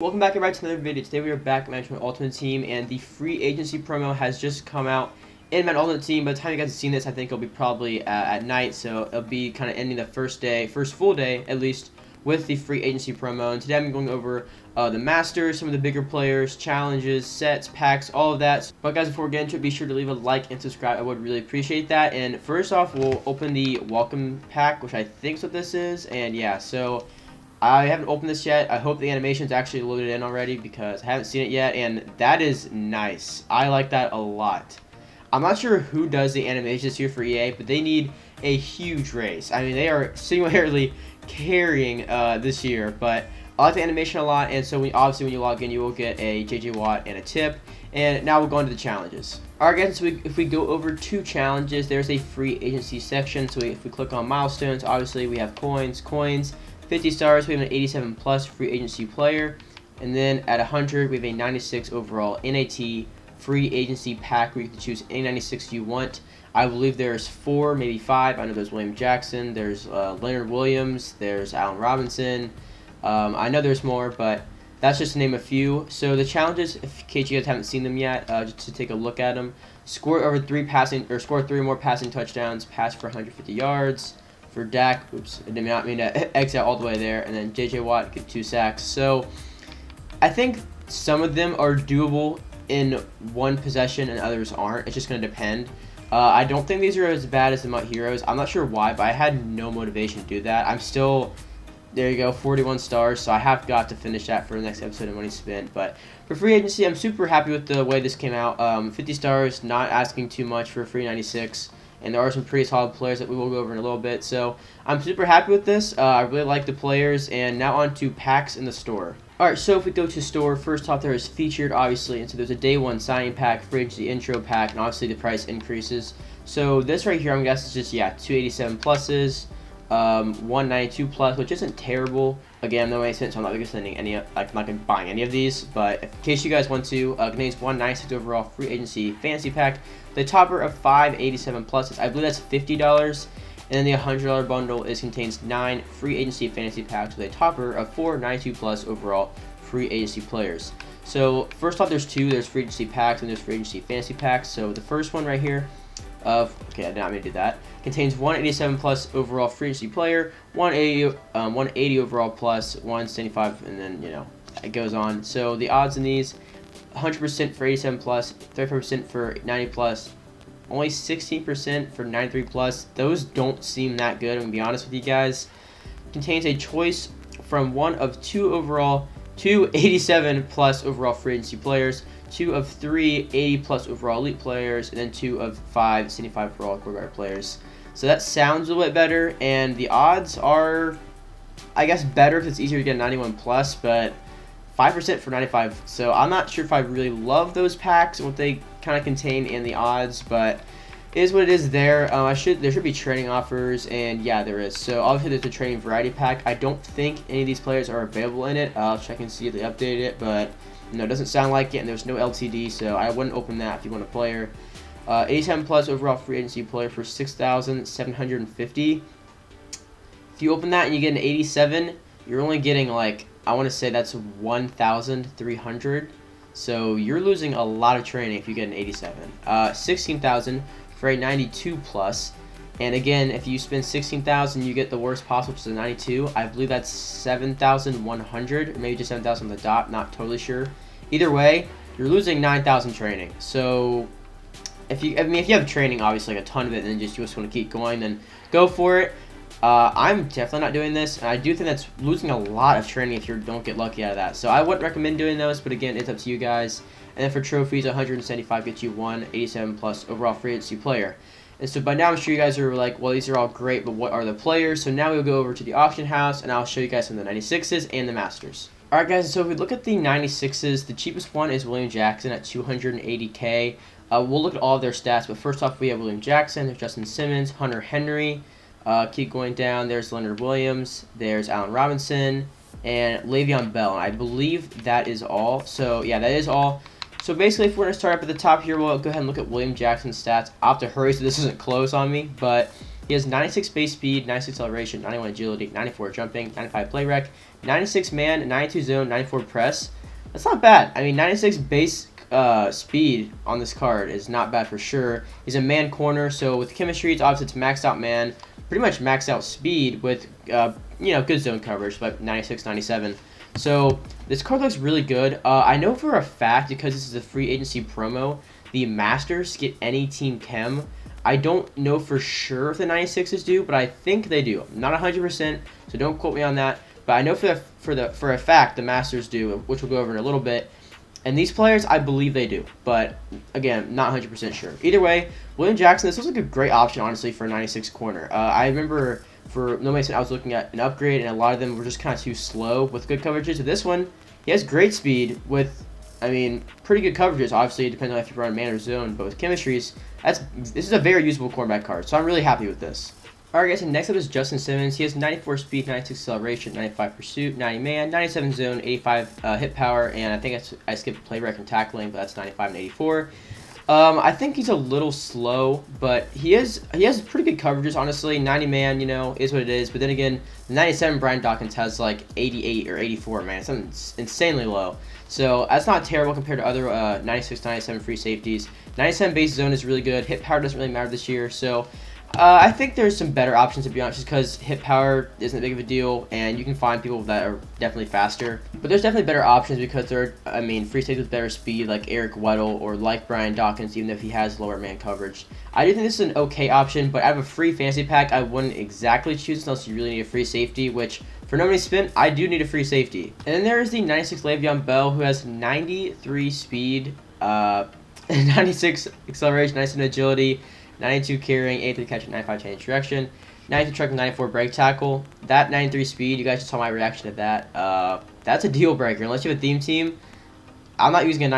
Welcome back everybody to another video. Today we are back at Madden Ultimate Team, and the free agency promo has just come out in Madden Ultimate Team. By the time you guys have seen this, I think it'll be probably at night, so it'll be kind of ending the first full day at least, with the free agency promo. And today I'm going over the Masters, some of the bigger players, challenges, sets, packs, all of that. But guys, before we get into it, be sure to leave a like and subscribe. I would really appreciate that. And first off, we'll open the welcome pack, which I think is what this is. And yeah, so I haven't opened this yet. I hope the animation's actually loaded in already because I haven't seen it yet, and that is nice. I like that a lot. I'm not sure who does the animations here for EA, but they need a huge raise. I mean, they are single-handedly carrying this year, but I like the animation a lot, and so obviously when you log in, you will get a JJ Watt and a tip. And now we'll go into the challenges. Alright guys, so if we go over to challenges, there's a free agency section. So if we click on milestones, obviously we have coins, 50 stars, we have an 87 plus free agency player, and then at 100 we have a 96 overall NAT free agency pack where you can choose any 96 you want. I believe there's 4, maybe 5. I know there's William Jackson, there's Leonard Williams, there's Allen Robinson. I know there's more, but that's just to name a few. So the challenges, in case you guys haven't seen them yet, just to take a look at them: score over 3 or more passing touchdowns, pass for 150 yards. For Dak, oops, I did not mean to exit all the way there, and then JJ Watt get 2 sacks. So I think some of them are doable in one possession and others aren't. It's just going to depend. I don't think these are as bad as the MUT Heroes. I'm not sure why, but I had no motivation to do that. I'm still, there you go, 41 stars, so I have got to finish that for the next episode of Money Spent. But for free agency, I'm super happy with the way this came out. 50 stars, not asking too much for a free 96. And there are some pretty solid players that we will go over in a little bit. So I'm super happy with this. I really like the players. And now on to packs in the store. Alright, so if we go to store, first off there is featured, obviously. And so there's a day 1 signing pack, free agency intro pack, and obviously the price increases. So this right here, I'm guessing is just, yeah, 287 pluses, 192 plus, which isn't terrible. Again, no makes sense, so I'm not going to sending any, I'm not going to be buying any of these. But in case you guys want to, contains 196 overall free agency fantasy pack, the topper of 587 pluses. I believe that's $50. And then the $100 bundle contains 9 free agency fantasy packs with a topper of 492 plus overall free agency players. So first off, there's free agency packs and there's free agency fantasy packs. So the first one right here, okay, I did not mean to do that, contains 187 plus overall free agency player, 180 overall plus, 175, and then, you know, it goes on. So the odds in these: 100% for 87 plus, 35% for 90 plus, only 16% for 93 plus. Those don't seem that good, I'm gonna be honest with you guys. Contains a choice from 1 of 2 overall, 2 87 plus overall free agency players, 2 of 3 80 plus overall elite players, and then 2 of 5 75 overall quarterback players. So that sounds a little bit better, and the odds are, I guess, better because it's easier to get a 91 plus, but 5% for 95. So I'm not sure if I really love those packs and what they kind of contain in the odds, but it is what it is there. There should be trading offers, and yeah, there is. So obviously there's a trading variety pack. I don't think any of these players are available in it. I'll check and see if they updated it, but no, it doesn't sound like it, and there's no LTD, so I wouldn't open that if you want a player. 87 plus overall free agency player for 6,750. If you open that and you get an 87, you're only getting, like, I want to say that's 1,300. So you're losing a lot of training if you get an 87. 16,000 for a 92 plus. And again, if you spend 16,000, you get the worst possible, which is a 92. I believe that's 7,100, or maybe just 7,000 on the dot. Not totally sure. Either way, you're losing 9,000 training. So if you have training, obviously, like a ton of it, and you just want to keep going, then go for it. I'm definitely not doing this, and I do think that's losing a lot of training if you don't get lucky out of that. So I wouldn't recommend doing those, but again, it's up to you guys. And then for trophies, 175 gets you 187 plus overall free agency player. And so by now, I'm sure you guys are like, well, these are all great, but what are the players? So now we'll go over to the auction house, and I'll show you guys some of the 96s and the Masters. Alright guys, so if we look at the 96s, the cheapest one is William Jackson at 280K. We'll look at all of their stats, but first off, we have William Jackson, there's Justin Simmons, Hunter Henry. Keep going down, there's Leonard Williams, there's Allen Robinson, and Le'Veon Bell. And I believe that is all. So yeah, that is all. So basically, if we're going to start up at the top here, we'll go ahead and look at William Jackson's stats. I'll have to hurry so this isn't close on me, but He has 96 base speed, 96 acceleration, 91 agility, 94 jumping, 95 play rec, 96 man, 92 zone, 94 press. That's not bad. I mean, 96 base speed on this card is not bad for sure. He's a man corner, so with chemistry, it's obviously it's maxed out man, pretty much maxed out speed with good zone coverage, like 96, 97. So this card looks really good. I know for a fact, because this is a free agency promo, the Masters get any team chem. I don't know for sure if the 96s do, but I think they do. Not 100%, so don't quote me on that. But I know for a fact the Masters do, which we'll go over in a little bit. And these players, I believe they do. But, again, not 100% sure. Either way, William Jackson, this was like a great option, honestly, for a 96 corner. I remember for No Man's Sky, I was looking at an upgrade, and a lot of them were just kind of too slow with good coverages. So this one, he has great speed with, I mean, pretty good coverages. Obviously, it depends on if you run man or zone. But with chemistries, this is a very usable cornerback card. So I'm really happy with this. Alright guys, and next up is Justin Simmons. He has 94 speed, 96 acceleration, 95 pursuit, 90 man, 97 zone, 85 hit power, and I think I skipped play rec and tackling, but that's 95 and 84. I think he's a little slow, but he has pretty good coverages, honestly. 90 man, is what it is. But then again, 97 Brian Dawkins has like 88 or 84, man. It's insanely low. So that's not terrible compared to other 96, 97 free safeties. 97 base zone is really good. Hit power doesn't really matter this year, so I think there's some better options, to be honest, just because hit power isn't big of a deal, and you can find people that are definitely faster. But there's definitely better options because there are, free safeties with better speed, like Eric Weddle or like Brian Dawkins, even if he has lower man coverage. I do think this is an okay option, but out of a free fantasy pack, I wouldn't exactly choose unless you really need a free safety, which for no money spent, I do need a free safety. And then there is the 96 Le'Veon Bell, who has 93 speed, 96 acceleration, 97 agility, 92 carrying, 83 catching, 95 change direction, 92 truck, 94 break tackle. That 93 speed, you guys just saw my reaction to that. That's a deal breaker. Unless you have a theme team, I'm not using a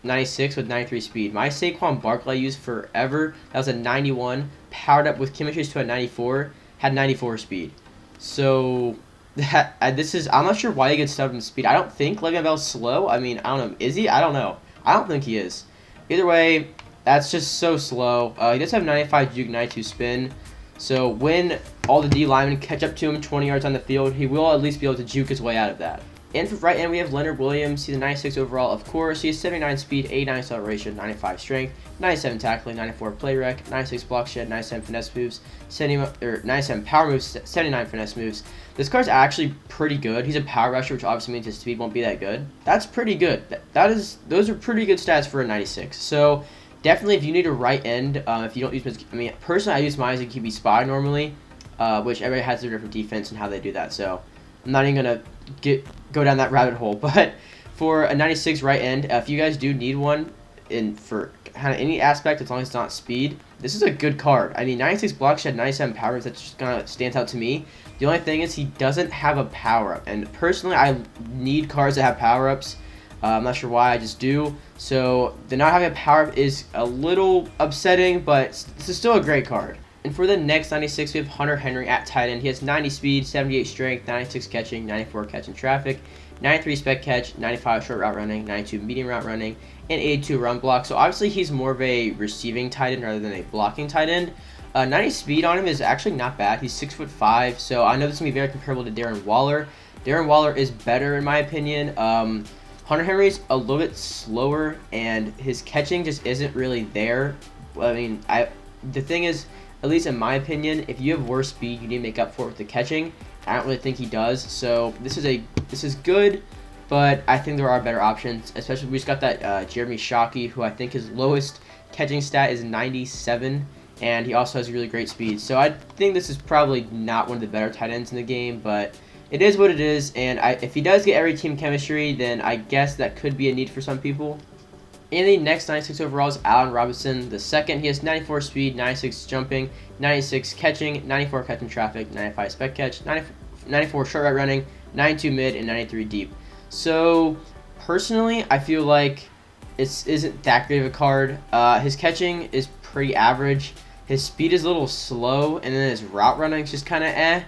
96 with 93 speed. My Saquon Barkley I used forever, that was a 91, powered up with chemistries to a 94, had 94 speed. So I'm not sure why he gets stubbed in speed. I don't think Le'Veon Bell's slow. I don't know. Is he? I don't know. I don't think he is. Either way, that's just so slow. He does have 95 juke, 92 spin. So when all the D linemen catch up to him 20 yards on the field, he will at least be able to juke his way out of that. And for right end, we have Leonard Williams. He's a 96 overall, of course. He has 79 speed, 89 acceleration, 95 strength, 97 tackling, 94 play rec, 96 block shed, 97 finesse moves, 97 power moves, 79 finesse moves. This card's actually pretty good. He's a power rusher, which obviously means his speed won't be that good. That's pretty good. Those are pretty good stats for a 96. So definitely, if you need a right end, if you don't use, personally, I use mine as a QB spy normally, which everybody has their different defense and how they do that. So I'm not even gonna go down that rabbit hole. But for a 96 right end, if you guys do need one, for kind of any aspect, as long as it's not speed, this is a good card. 96 block shed, 97 power moves. That just kind of stands out to me. The only thing is he doesn't have a power up, and personally, I need cards that have power ups. I'm not sure why, I just do. So the not having a power up is a little upsetting, but this is still a great card. And for the next 96, we have Hunter Henry at tight end. He has 90 speed, 78 strength, 96 catching, 94 catching traffic, 93 spec catch, 95 short route running, 92 medium route running, and 82 run block. So obviously he's more of a receiving tight end rather than a blocking tight end. 90 speed on him is actually not bad. He's 6'5", so I know this is going to be very comparable to Darren Waller. Darren Waller is better in my opinion. Hunter Henry's a little bit slower, and his catching just isn't really there. The thing is, at least in my opinion, if you have worse speed, you need to make up for it with the catching. I don't really think he does. So this is good, but I think there are better options. Especially we just got that Jeremy Shockey, who I think his lowest catching stat is 97, and he also has really great speed. So I think this is probably not one of the better tight ends in the game, but it is what it is. And if he does get every team chemistry, then I guess that could be a need for some people. In the next 96 overall is Allen Robinson the second. He has 94 speed, 96 jumping, 96 catching, 94 catching traffic, 95 spec catch, 94 short route running, 92 mid, and 93 deep. So personally, I feel like it isn't that great of a card. His catching is pretty average. His speed is a little slow, and then his route running is just kind of eh.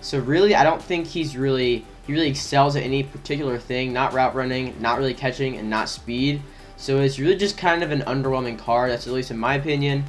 So really, I don't think he really excels at any particular thing. Not route running, not really catching, and not speed. So it's really just kind of an underwhelming card. That's at least in my opinion.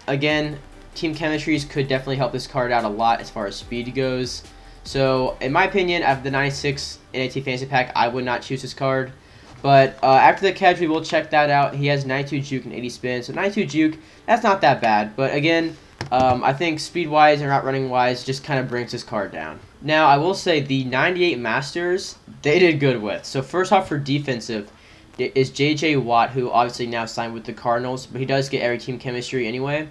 Again, team chemistries could definitely help this card out a lot as far as speed goes. So, in my opinion, out of the 96 NAT Fantasy Pack, I would not choose this card. But after the catch, we will check that out. He has 92 juke and 80 spin. So 92 juke, that's not that bad. But again, I think speed-wise and route running-wise just kind of brings this card down. Now, I will say the 98 Masters, they did good with. So first off, for defensive, is J.J. Watt, who obviously now signed with the Cardinals. But he does get every team chemistry anyway.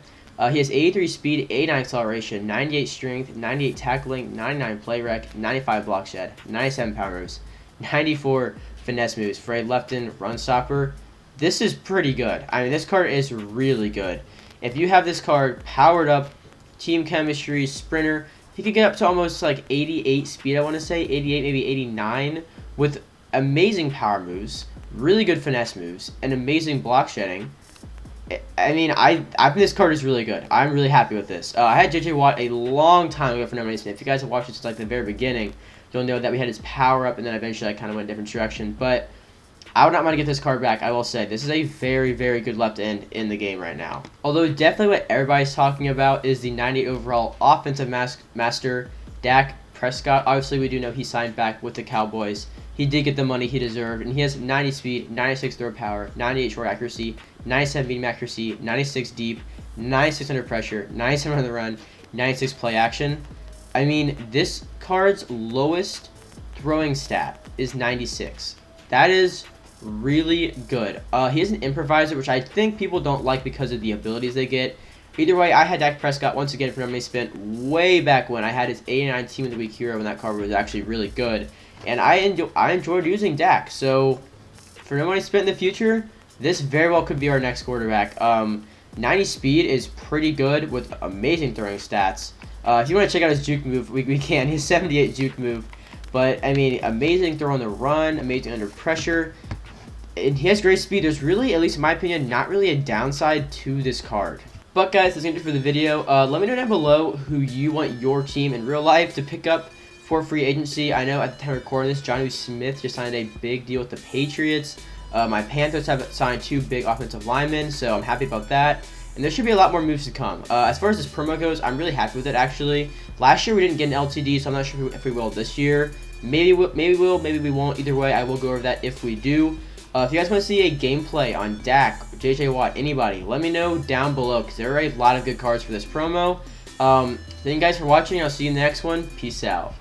He has 83 speed, 89 acceleration, 98 strength, 98 tackling, 99 play rec, 95 block shed, 97 power moves, 94 finesse moves for a left-in run stopper. This is pretty good. I mean, this card is really good. If you have this card powered up, team chemistry, sprinter, he could get up to almost like 88 speed, I want to say, 88, maybe 89, with amazing power moves, really good finesse moves, and amazing block shedding. I mean, I think this card is really good. I'm really happy with this. I had J.J. Watt a long time ago for no reason. If you guys have watched it since like the very beginning, you'll know that we had his power up, and then eventually I kind of went a different direction. But I would not want to get this card back. I will say this is a very, very good left end in the game right now. Although definitely what everybody's talking about is the 90 overall offensive master, Dak Prescott. Obviously, we do know he signed back with the Cowboys. He did get the money he deserved, and he has 90 speed, 96 throw power, 98 short accuracy, 97 medium accuracy, 96 deep, 96 under pressure, 97 on the run, 96 play action. I mean, this card's lowest throwing stat is 96. That is really good. He is an improviser, which I think people don't like because of the abilities they get. Either way, I had Dak Prescott once again for no money spent way back when. I had his 89 Team of the Week hero when that card was actually really good. And I enjoyed using Dak. So, for no money spent in the future, this very well could be our next quarterback. 90 speed is pretty good with amazing throwing stats. If you want to check out his juke move, we can. He's 78 juke move. But, I mean, amazing throw on the run, amazing under pressure. And he has great speed. There's really, at least in my opinion, not really a downside to this card. But, guys, that's going to do it for the video. Let me know down below who you want your team in real life to pick up for free agency. I know at the time of recording this, Jonnu Smith just signed a big deal with the Patriots. My Panthers have signed 2 big offensive linemen, so I'm happy about that. And there should be a lot more moves to come. As far as this promo goes, I'm really happy with it, actually. Last year, we didn't get an LTD, so I'm not sure if we will this year. Maybe we'll, maybe we won't. Either way, I will go over that if we do. If you guys want to see a gameplay on Dak, J.J. Watt, anybody, let me know down below, because there are a lot of good cards for this promo. Thank you guys for watching. I'll see you in the next one. Peace out.